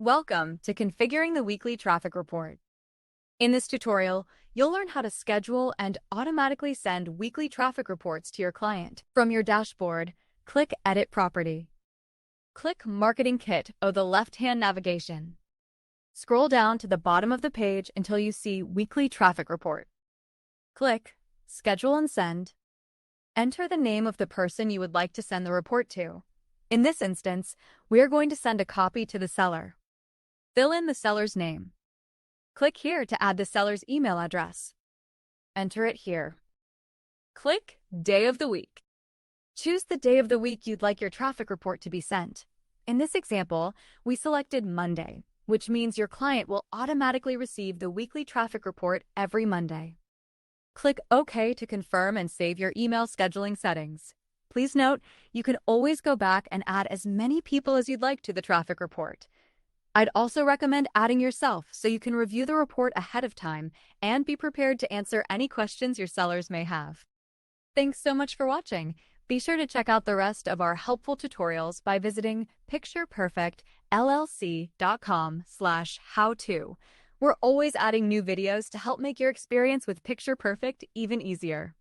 Welcome to Configuring the Weekly Traffic Report. In this tutorial, you'll learn how to schedule and automatically send weekly traffic reports to your client. From your dashboard, click Edit Property. Click Marketing Kit on the left-hand navigation. Scroll down to the bottom of the page until you see Weekly Traffic Report. Click Schedule and Send. Enter the name of the person you would like to send the report to. In this instance, we are going to send a copy to the seller. Fill in the seller's name. Click here to add the seller's email address. Enter it here. Click Day of the Week. Choose the day of the week you'd like your traffic report to be sent. In this example, we selected Monday, which means your client will automatically receive the weekly traffic report every Monday. Click OK to confirm and save your email scheduling settings. Please note, you can always go back and add as many people as you'd like to the traffic report. I'd also recommend adding yourself so you can review the report ahead of time and be prepared to answer any questions your sellers may have. Thanks so much for watching. Be sure to check out the rest of our helpful tutorials by visiting pictureperfectllc.com/how-to. We're always adding new videos to help make your experience with Picture Perfect even easier.